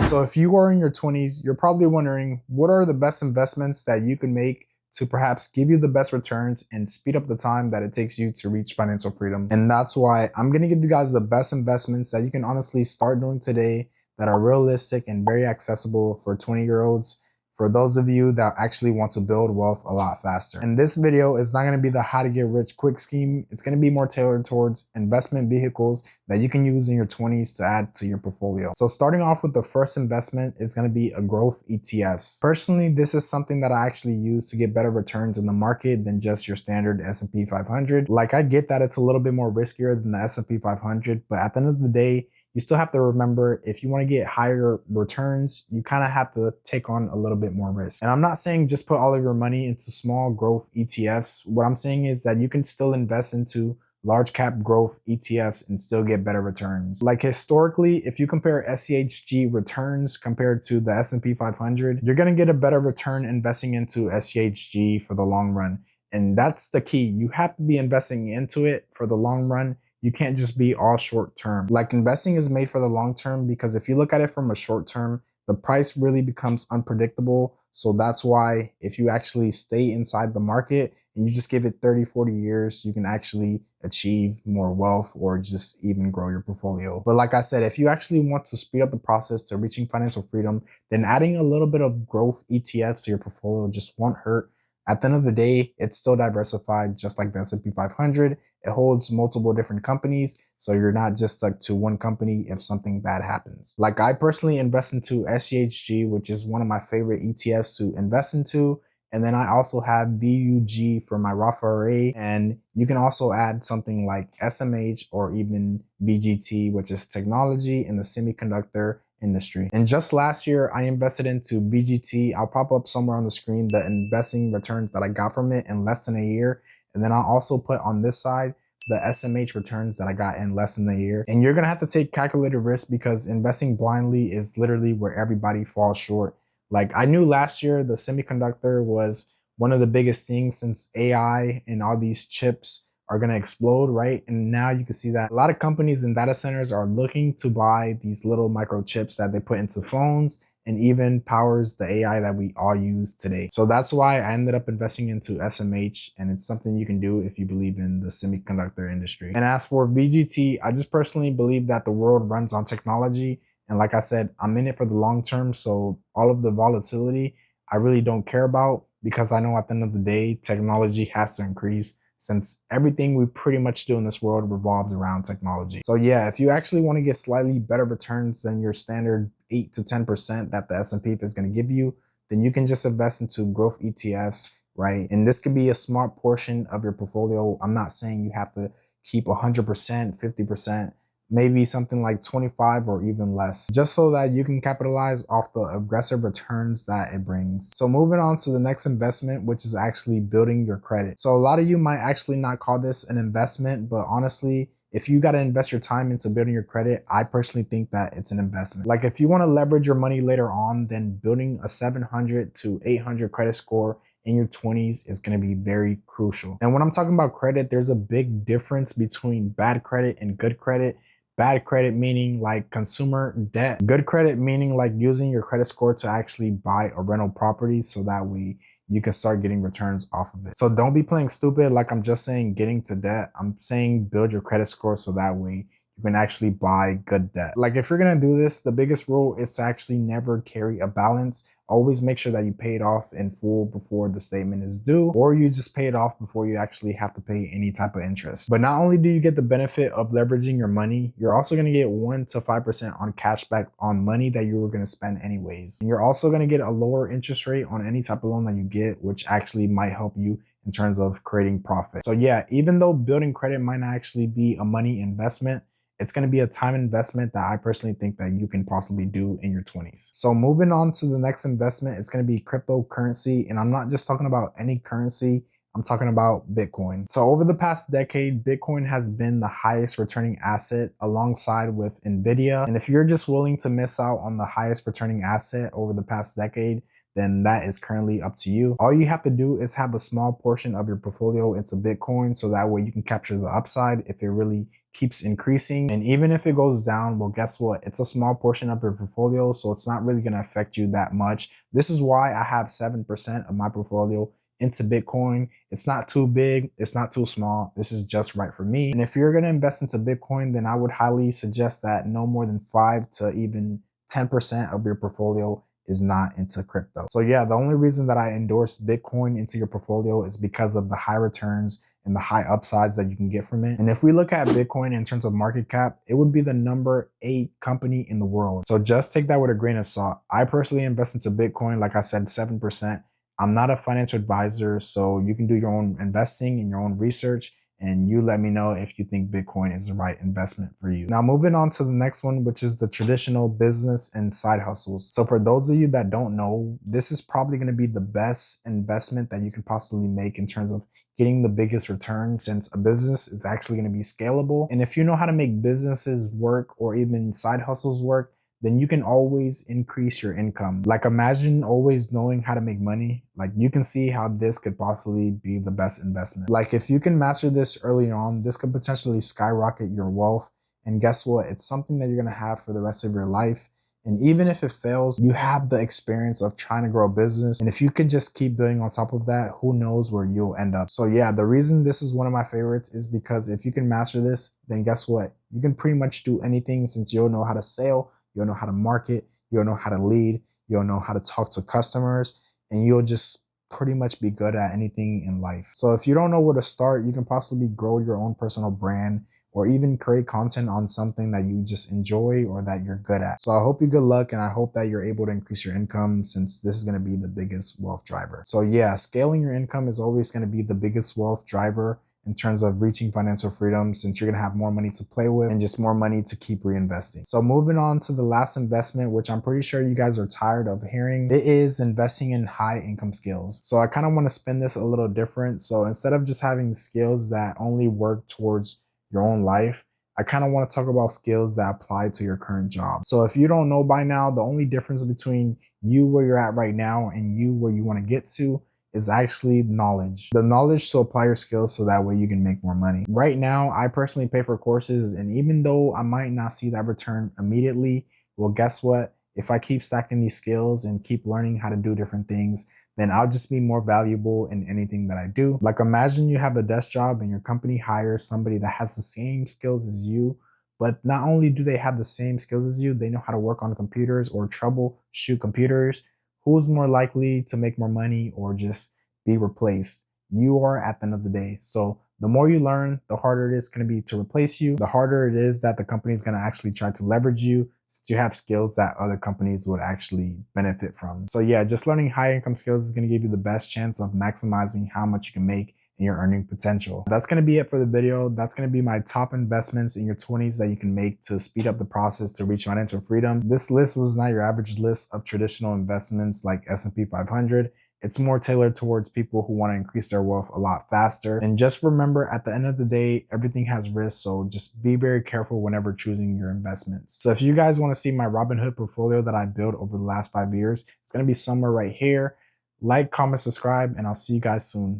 So if you are in your 20s, you're probably wondering what are the best investments that you can make to perhaps give you the best returns and speed up the time that it takes you to reach financial freedom. And that's why I'm gonna give you guys the best investments that you can honestly start doing today that are realistic and very accessible for 20-year-olds, for those of you that actually want to build wealth a lot faster. And this video is not gonna be the how to get rich quick scheme. It's gonna be more tailored towards investment vehicles that you can use in your 20s to add to your portfolio. So starting off with the first investment is gonna be a growth ETFs. Personally, this is something that I actually use to get better returns in the market than just your standard S&P 500. Like, I get that it's a little bit more riskier than the S&P 500, but at the end of the day, you still have to remember, if you want to get higher returns, you kind of have to take on a little bit more risk. And I'm not saying just put all of your money into small growth ETFs. What I'm saying is that you can still invest into large cap growth ETFs and still get better returns. Like, historically, if you compare SCHG returns compared to the S&P 500, you're going to get a better return investing into SCHG for the long run. And that's the key. You have to be investing into it for the long run. You can't just be all short term. Like, investing is made for the long term, because if you look at it from a short term, the price really becomes unpredictable. So that's why if you actually stay inside the market and you just give it 30, 40 years, you can actually achieve more wealth or just even grow your portfolio. But like I said, if you actually want to speed up the process to reaching financial freedom, then adding a little bit of growth ETFs to your portfolio just won't hurt. At the end of the day, it's still diversified, just like the S&P 500. It holds multiple different companies, so you're not just stuck to one company if something bad happens. Like, I personally invest into SCHG, which is one of my favorite ETFs to invest into. And then I also have VUG for my Roth IRA. And you can also add something like SMH or even BGT, which is technology in the semiconductor industry. And just last year, I invested into BGT. I'll pop up somewhere on the screen the investing returns that I got from it in less than a year. And then I'll also put on this side the SMH returns that I got in less than a year. And you're gonna have to take calculated risk, because investing blindly is literally where everybody falls short. Like, I knew last year the semiconductor was one of the biggest things, since AI and all these chips are going to explode, right? And now you can see that a lot of companies and data centers are looking to buy these little microchips that they put into phones, and even powers the AI that we all use today. So that's why I ended up investing into SMH, and it's something you can do if you believe in the semiconductor industry. And as for BGT, I just personally believe that the world runs on technology. And like I said, I'm in it for the long term. So all of the volatility, I really don't care about, because I know at the end of the day, technology has to increase, since everything we pretty much do in this world revolves around technology. So yeah, if you actually want to get slightly better returns than your standard 8 to 10% that the S&P is going to give you, then you can just invest into growth ETFs, right? And this could be a smart portion of your portfolio. I'm not saying you have to keep 100%, 50%. Maybe something like 25 or even less, just so that you can capitalize off the aggressive returns that it brings. So moving on to the next investment, which is actually building your credit. So a lot of you might actually not call this an investment, but honestly, if you got to invest your time into building your credit, I personally think that it's an investment. Like, if you want to leverage your money later on, then building a 700 to 800 credit score in your 20s is going to be very crucial. And when I'm talking about credit, there's a big difference between bad credit and good credit. Bad credit meaning like consumer debt. Good credit meaning like using your credit score to actually buy a rental property, so that way you can start getting returns off of it. So don't be playing stupid like I'm just saying getting to debt. I'm saying build your credit score so that way you can actually buy good debt. Like, if you're gonna do this, the biggest rule is to actually never carry a balance. Always make sure that you pay it off in full before the statement is due, or you just pay it off before you actually have to pay any type of interest. But not only do you get the benefit of leveraging your money, you're also gonna get 1 to 5% on cashback on money that you were gonna spend anyways. And you're also gonna get a lower interest rate on any type of loan that you get, which actually might help you in terms of creating profit. So yeah, even though building credit might not actually be a money investment, it's going to be a time investment that I personally think that you can possibly do in your 20s. So moving on to the next investment, it's going to be cryptocurrency. And I'm not just talking about any currency. I'm talking about Bitcoin. So over the past decade, Bitcoin has been the highest returning asset alongside with Nvidia. And if you're just willing to miss out on the highest returning asset over the past decade, then that is currently up to you. All you have to do is have a small portion of your portfolio into Bitcoin, so that way you can capture the upside if it really keeps increasing. And even if it goes down, well, guess what? It's a small portion of your portfolio, so it's not really going to affect you that much. This is why I have 7% of my portfolio into Bitcoin. It's not too big, it's not too small. This is just right for me. And if you're going to invest into Bitcoin, then I would highly suggest that no more than 5 to even 10% of your portfolio is not into crypto. So yeah, the only reason that I endorse Bitcoin into your portfolio is because of the high returns and the high upsides that you can get from it. And if we look at Bitcoin in terms of market cap, it would be the number 8 company in the world. So just take that with a grain of salt. I personally invest into Bitcoin, like I said, 7%. I'm not a financial advisor, so you can do your own investing and your own research, and you let me know if you think Bitcoin is the right investment for you. Now, moving on to the next one, which is the traditional business and side hustles. So for those of you that don't know, this is probably going to be the best investment that you can possibly make in terms of getting the biggest return, since a business is actually going to be scalable. And if you know how to make businesses work or even side hustles work, then you can always increase your income. Like, imagine always knowing how to make money. Like, you can see how this could possibly be the best investment. Like, if you can master this early on, this could potentially skyrocket your wealth. And guess what? It's something that you're gonna have for the rest of your life. And even if it fails, you have the experience of trying to grow a business. And if you can just keep building on top of that, who knows where you'll end up. So yeah, the reason this is one of my favorites is because if you can master this, then guess what? You can pretty much do anything, since you'll know how to sell, you'll know how to market, you'll know how to lead, you'll know how to talk to customers, and you'll just pretty much be good at anything in life. So if you don't know where to start, you can possibly grow your own personal brand, or even create content on something that you just enjoy or that you're good at. So I hope you good luck, and I hope that you're able to increase your income, since this is gonna be the biggest wealth driver. So yeah, scaling your income is always gonna be the biggest wealth driver in terms of reaching financial freedom, since you're gonna have more money to play with and just more money to keep reinvesting. So moving on to the last investment, which I'm pretty sure you guys are tired of hearing, it is investing in high income skills. So I kind of want to spin this a little different. So instead of just having skills that only work towards your own life, I kind of want to talk about skills that apply to your current job. So if you don't know by now, the only difference between you where you're at right now and you where you want to get to is actually knowledge. The knowledge to apply your skills, so that way you can make more money. Right now, I personally pay for courses, and even though I might not see that return immediately, well, guess what? If I keep stacking these skills and keep learning how to do different things, then I'll just be more valuable in anything that I do. Like, imagine you have a desk job and your company hires somebody that has the same skills as you, but not only do they have the same skills as you, they know how to work on computers or troubleshoot computers. Who's more likely to make more money or just be replaced? You are, at the end of the day. So the more you learn, the harder it is going to be to replace you. The harder it is that the company is going to actually try to leverage you, since you have skills that other companies would actually benefit from. So yeah, just learning high income skills is going to give you the best chance of maximizing how much you can make and your earning potential. That's going to be it for the video. That's going to be my top investments in your 20s that you can make to speed up the process to reach financial freedom. This list was not your average list of traditional investments like S&P 500. It's more tailored towards people who want to increase their wealth a lot faster. And just remember, at the end of the day, everything has risks, so just be very careful whenever choosing your investments. So if you guys want to see my Robinhood portfolio that I built over the last 5 years, it's going to be somewhere right here. Like, comment, subscribe, and I'll see you guys soon.